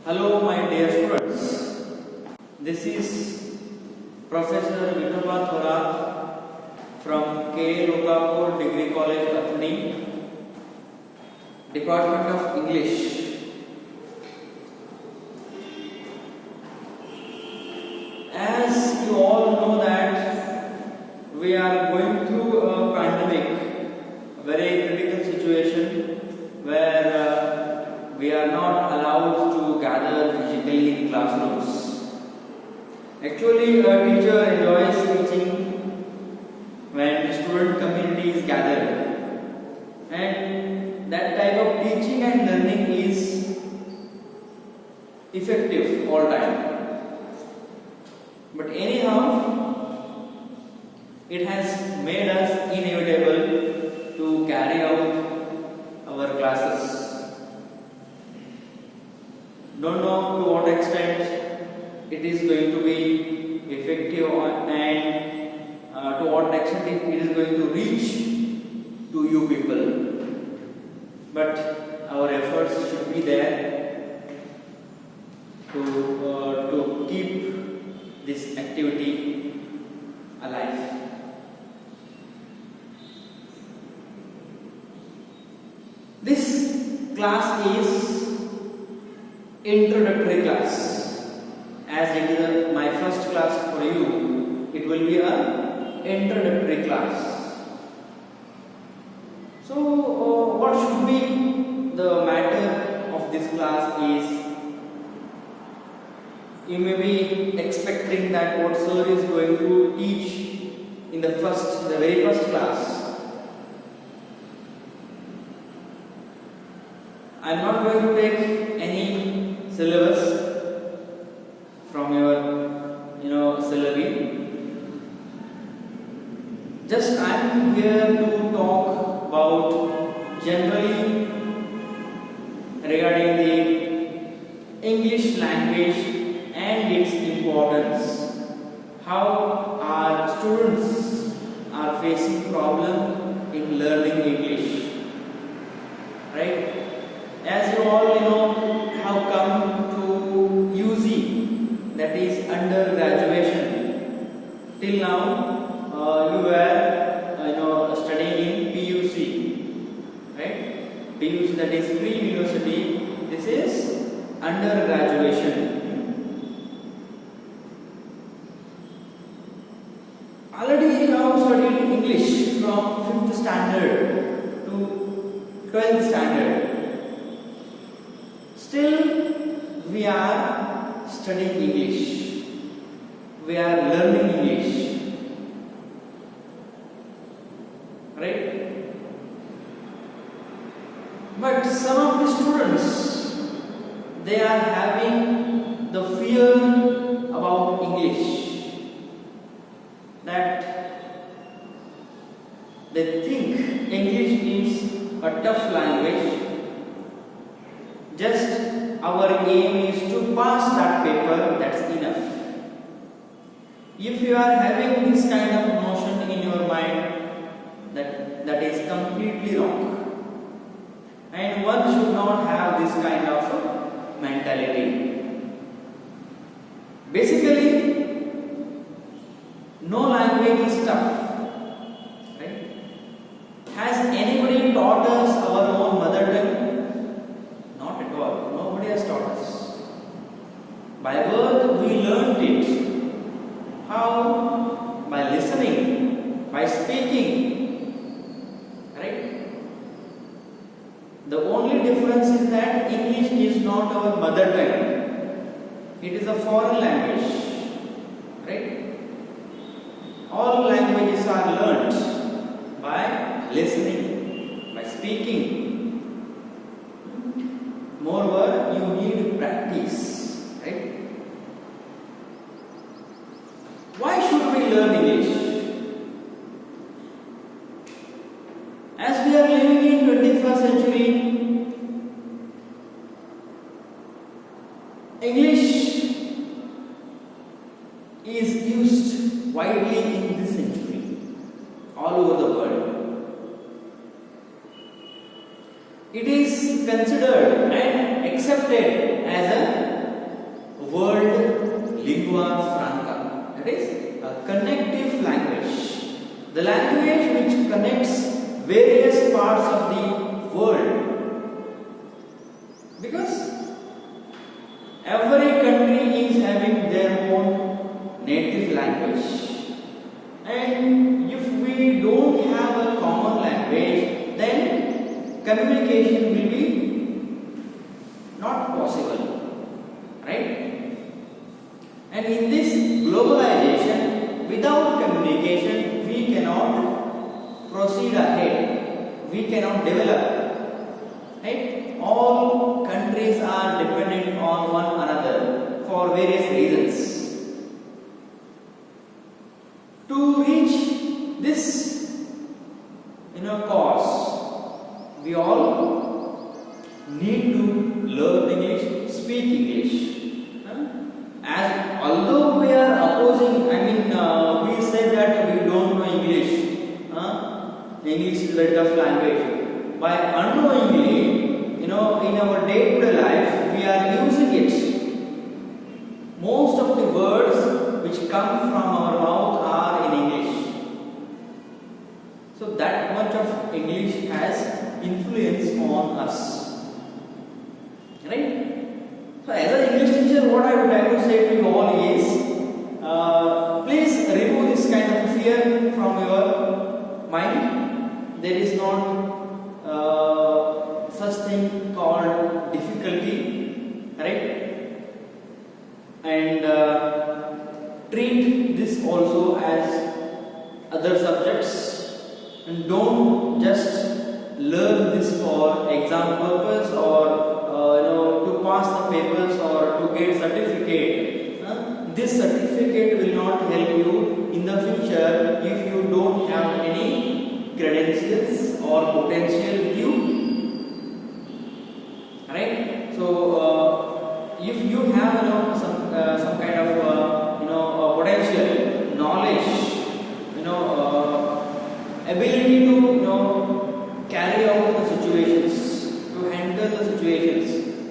Hello, my dear students. This is Professor VITHOBA THORAT from LOKAPUR Degree College, ATHANI, Department of English. As you all know that we are going through a pandemic, a very critical situation where we are not allowed to gather physically in classrooms. Actually, a teacher enjoys teaching when the student community is gathered, and that type of teaching and learning is effective all time. But anyhow, it has made us inevitable to carry out our classes. Don't know to what extent it is going to be effective and to what extent it is going to reach to you people. But our efforts should be there to keep this activity alive. This class is introductory class. As it is my first class for you, it will be a introductory class. So what should be the matter of this class is, you may be expecting that what sir is going to teach in the very first class. I am not going to take any syllabus from your syllabi. Just I am here to talk about generally regarding the English language and its importance. How our students are facing problem in learning English, right? As you all have come to UG, that is under graduation. Till now, you were studying in PUC, right? PUC, that is pre-university. This is under graduation. Already you have studied English from 5th standard to 12th standard. Still, we are studying English. We are learning English. Right? But some of the students, they are having the fear about English, that they think English is a tough language. Just our aim is to pass that paper, that's enough. If you are having this kind of notion in your mind, that is completely wrong. And one should not have this kind of mentality. Basically, no language is tough. Right? Has anybody taught us our own mother tongue? Not at all. Nobody has taught us. By birth, we learned it. How? By listening, by speaking. Right? The only difference is that English is not our mother tongue. It is a foreign language. Right? All languages are learnt by listening, by speaking. Moreover, you need practice. Right? Why should we learn English? As we are living in 21st century, English is used widely in this century, all over the world. It is considered and accepted as a connective language. The language which connects various parts of the world. Because every country is having their own native language. And if we don't have a common language, then communication will be not possible. Right? And in this globalization, without communication, we cannot proceed ahead. We cannot develop. Right? All countries are dependent on one another for various reasons. To reach this cause, we all need to learn English, speak English. As although we are opposing, we said that we don't know English. English is a tough language. By unknowingly, in our day-to-day life, we are using it. Most of the words which come from our mouth are in English. So that much of English has influence on us. Right? So as an English teacher, what I would like to say to you all is, please remove this kind of fear from your mind. There is not such thing called difficulty, right? And treat this also as other subjects, and don't just learn this for exam purpose or to pass the papers or to get certificate. This certificate will not help you in the future if you don't have any credentials or potential with you. Right? So if you have some kind of potential, knowledge, ability to carry out the situations, to handle the situations,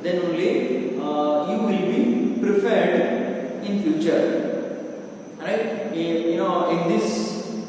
then only you will be preferred in future. Right? In this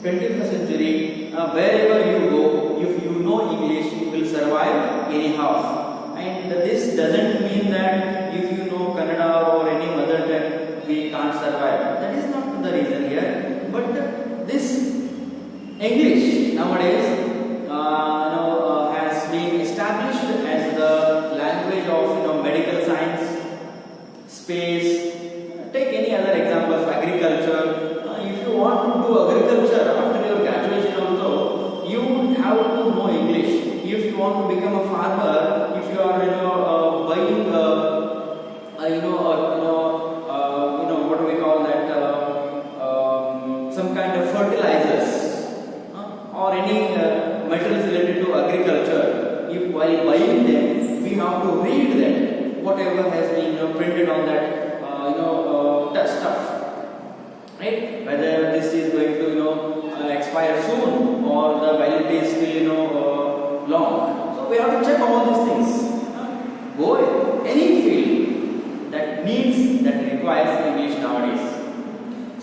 21st century, wherever you go, if you know English, you will survive anyhow. And this doesn't mean that if you know Kannada or any mother tongue, we can't survive. That is not the reason here. But this English nowadays has been established as the language of medical science, space. Take any other examples, agriculture. If you want to do agriculture after your graduation also, you have to know English. If you want to become a farmer, if you are buying what do we call that, some kind of fertilizers or any metals related to agriculture, if while buying them we have to read them, whatever has been printed on that that stuff, right? Whether this is going to expire soon or the validity is still long. So we have to check all these things. Go any field that requires English nowadays.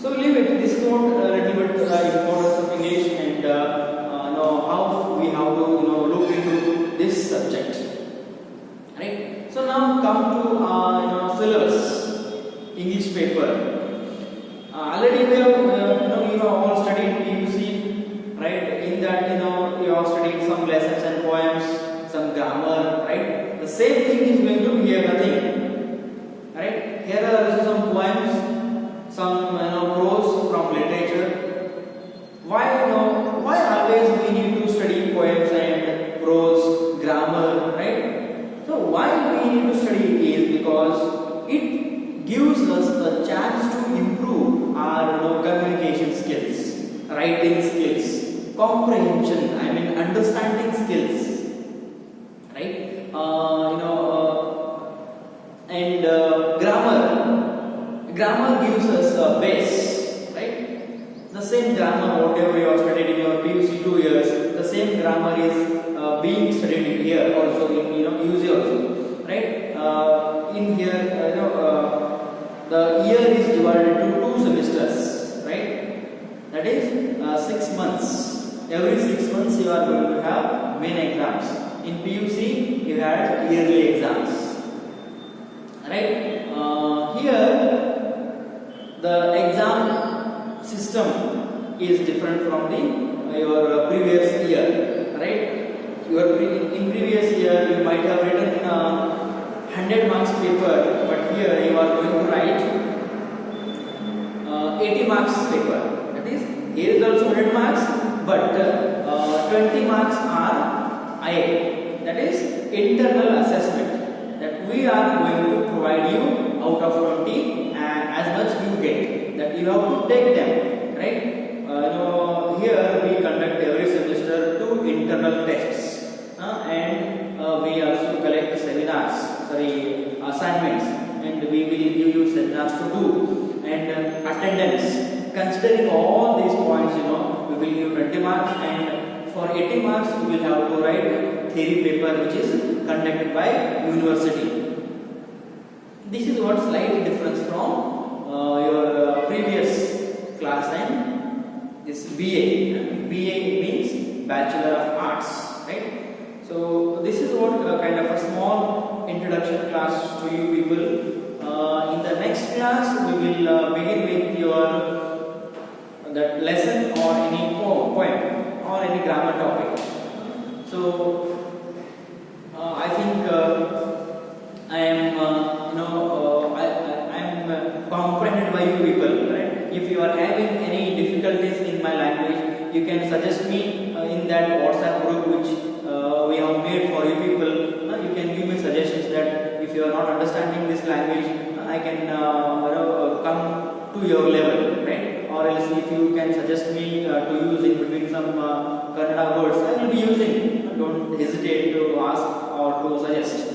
So leave it. This is what a little bit importance of English and how we have to look into this subject. Right. So now come to syllabus, English paper. Already we have you have all studied PUC, right? In that you have studied some lessons and poems, some grammar, right? The same thing is going to be here, nothing, right? Here are also some poems, some prose from literature. Why always we need to study poems and prose, grammar, right? So why we need to study it is because it gives us a chance to improve our communication skills, writing skills, comprehension, understanding skills, right? And grammar gives us a base, right? The same grammar whatever you have studied in your PUC 2 years, the same grammar is being studied here also in UC also, right? In here the year is divided into 2 semesters, right? that is 6 months. Every 6 months you are going to have main exams. In PUC you had yearly exams, right? Here the exam system is different from the your previous year, right? In previous year you might have written 100 marks paper, but here you are going to write 80 marks paper. That is, here is also 100 marks, but 20 marks are IA, that is internal assessment, that we are going to provide you out of 20 as much you get, that you have to take them, right? Here we conduct every semester 2 internal tests, and we also collect assignments, and we will give you seminars to do, and attendance. Considering all these points, we will give 20 marks, and for 80 marks we will have to write theory paper which is conducted by university. This is what slight difference from your previous class, and this BA. BA means Bachelor of Arts, right? So this is what kind of a small introduction class to you people. In the next class we will begin with your that lesson or any poem or any grammar topic. So I think I am I am comprehended by you people, right? If you are having any difficulties in my language, you can suggest me in that WhatsApp group which we have made for you people. You can give me suggestions that if you are not understanding this language, I can come to your level, right? Or else if you can suggest me to use in between some Kannada words, I will be using. Don't hesitate to ask or to suggest.